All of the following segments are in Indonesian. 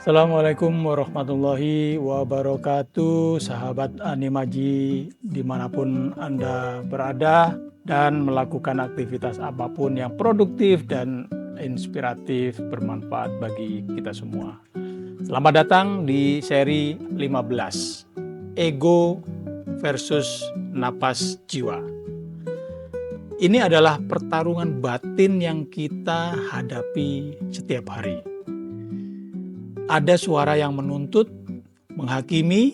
Assalamualaikum warahmatullahi wabarakatuh, sahabat Animaji dimanapun Anda berada dan melakukan aktivitas apapun yang produktif dan inspiratif bermanfaat bagi kita semua. Selamat datang di seri 15, Ego versus Napas Jiwa. Ini adalah pertarungan batin yang kita hadapi setiap hari. Ada suara yang menuntut, menghakimi,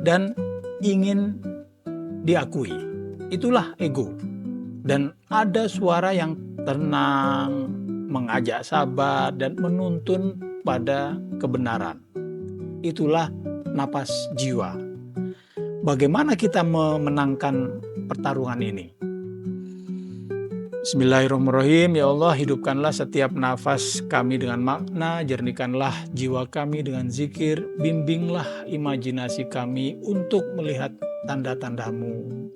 dan ingin diakui. Itulah ego. Dan ada suara yang tenang, mengajak sabar, dan menuntun pada kebenaran. Itulah napas jiwa. Bagaimana kita memenangkan pertarungan ini? Bismillahirrahmanirrahim. Ya Allah, hidupkanlah setiap nafas kami dengan makna, jernihkanlah jiwa kami dengan zikir, bimbinglah imajinasi kami untuk melihat tanda-tanda-Mu.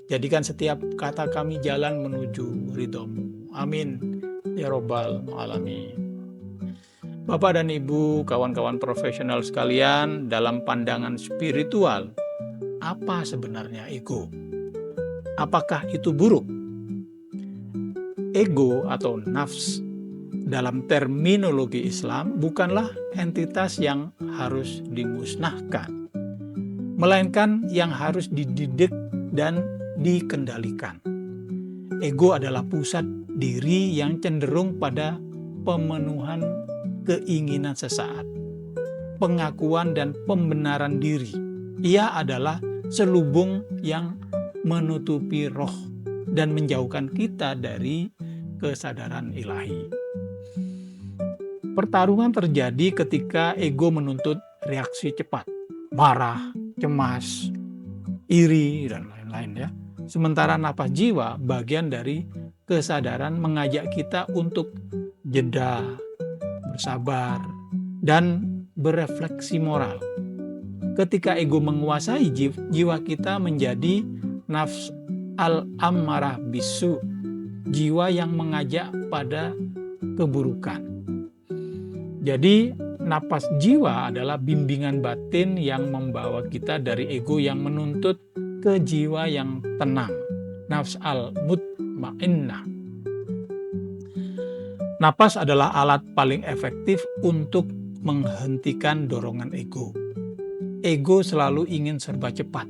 Jadikan setiap kata kami jalan menuju ridho-Mu. Amin. Ya Rabbal Alamin. Bapak dan Ibu, kawan-kawan profesional sekalian, dalam pandangan spiritual, apa sebenarnya ego? Apakah itu buruk? Ego atau nafs dalam terminologi Islam bukanlah entitas yang harus dimusnahkan, melainkan yang harus dididik dan dikendalikan. Ego adalah pusat diri yang cenderung pada pemenuhan keinginan sesaat, pengakuan dan pembenaran diri. Ia adalah selubung yang menutupi roh dan menjauhkan kita dari kesadaran ilahi. Pertarungan terjadi ketika ego menuntut reaksi cepat, marah, cemas, iri, dan lain-lain ya. Sementara napas jiwa, bagian dari kesadaran, mengajak kita untuk jeda, bersabar, dan berefleksi moral. Ketika ego menguasai jiwa kita menjadi nafs al-ammarah bisu, jiwa yang mengajak pada keburukan. Jadi napas jiwa adalah bimbingan batin yang membawa kita dari ego yang menuntut ke jiwa yang tenang, nafs al-mutmainnah. Napas adalah alat paling efektif untuk menghentikan dorongan ego. Ego selalu ingin serba cepat.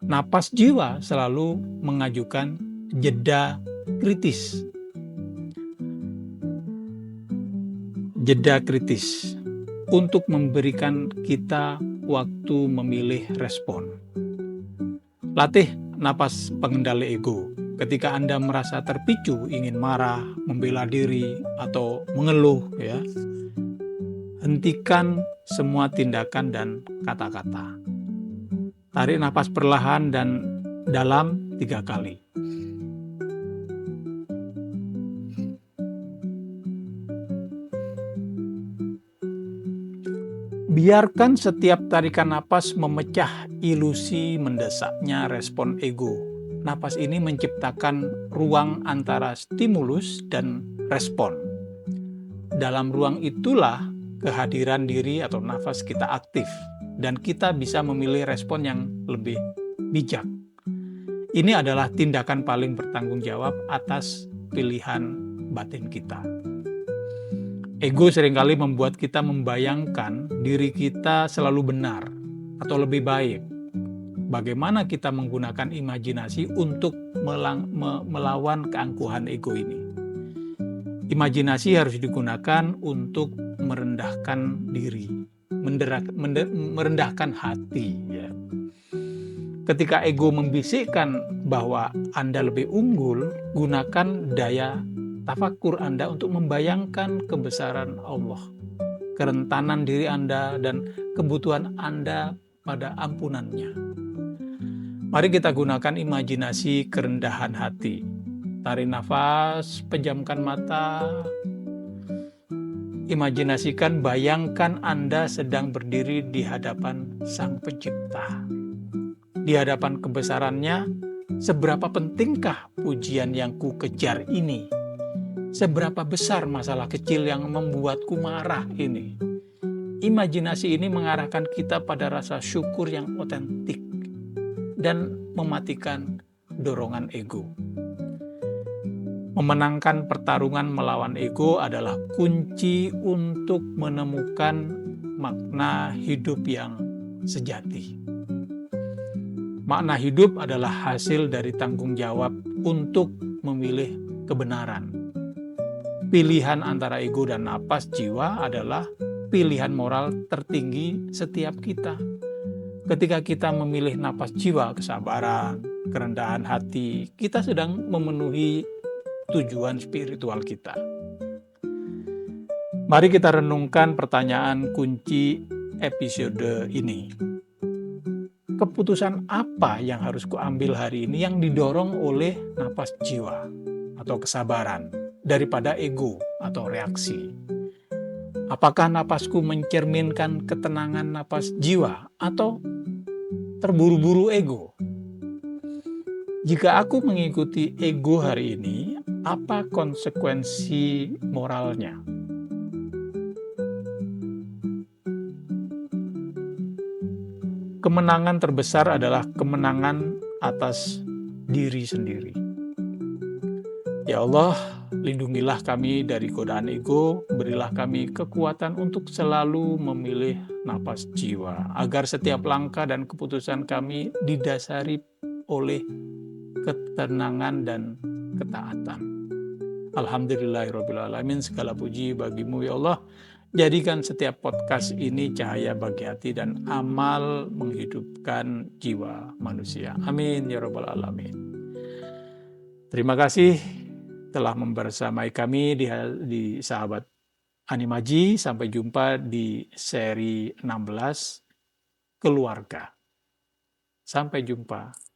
Napas jiwa selalu mengajukan jeda kritis. Jeda kritis untuk memberikan kita waktu memilih respon. Latih napas pengendali ego. Ketika Anda merasa terpicu, ingin marah, membela diri, atau mengeluh, ya, hentikan semua tindakan dan kata-kata. Tarik napas perlahan dan dalam 3 kali. Biarkan setiap tarikan napas memecah ilusi mendesaknya respon ego. Napas ini menciptakan ruang antara stimulus dan respon. Dalam ruang itulah kehadiran diri atau nafas kita aktif, dan kita bisa memilih respon yang lebih bijak. Ini adalah tindakan paling bertanggung jawab atas pilihan batin kita. Ego seringkali membuat kita membayangkan diri kita selalu benar atau lebih baik. Bagaimana kita menggunakan imajinasi untuk melawan keangkuhan ego ini? Imajinasi harus digunakan untuk merendahkan diri, merendahkan hati. Ya. Ketika ego membisikkan bahwa Anda lebih unggul, gunakan daya tafakur Anda untuk membayangkan kebesaran Allah, kerentanan diri Anda, dan kebutuhan Anda pada ampunannya. Mari kita gunakan imajinasi kerendahan hati. Tarik nafas, pejamkan mata. Imajinasikan, bayangkan Anda sedang berdiri di hadapan Sang Pencipta. Di hadapan kebesarannya, seberapa pentingkah pujian yang ku kejar ini? Seberapa besar masalah kecil yang membuatku marah ini? imajinasi ini mengarahkan kita pada rasa syukur yang otentik dan mematikan dorongan ego. Memenangkan pertarungan melawan ego adalah kunci untuk menemukan makna hidup yang sejati. Makna hidup adalah hasil dari tanggung jawab untuk memilih kebenaran. Pilihan antara ego dan napas jiwa adalah pilihan moral tertinggi setiap kita. Ketika kita memilih napas jiwa, kesabaran, kerendahan hati, kita sedang memenuhi tujuan spiritual kita. Mari kita renungkan pertanyaan kunci episode ini. Keputusan apa yang harus kuambil hari ini yang didorong oleh napas jiwa atau kesabaran daripada ego atau reaksi? Apakah napasku mencerminkan ketenangan napas jiwa atau terburu-buru ego? Jika aku mengikuti ego hari ini, apa konsekuensi moralnya? Kemenangan terbesar adalah kemenangan atas diri sendiri. Ya Allah, lindungilah kami dari godaan ego, berilah kami kekuatan untuk selalu memilih napas jiwa, agar setiap langkah dan keputusan kami didasari oleh ketenangan dan ketaatan. Alhamdulillahirrabbilalamin, segala puji bagimu ya Allah. Jadikan setiap podcast ini cahaya bagi hati dan amal menghidupkan jiwa manusia. Amin ya rabbal alamin. Terima kasih telah membersamai kami di Sahabat Animaji. Sampai jumpa di seri 16 Keluarga. Sampai jumpa.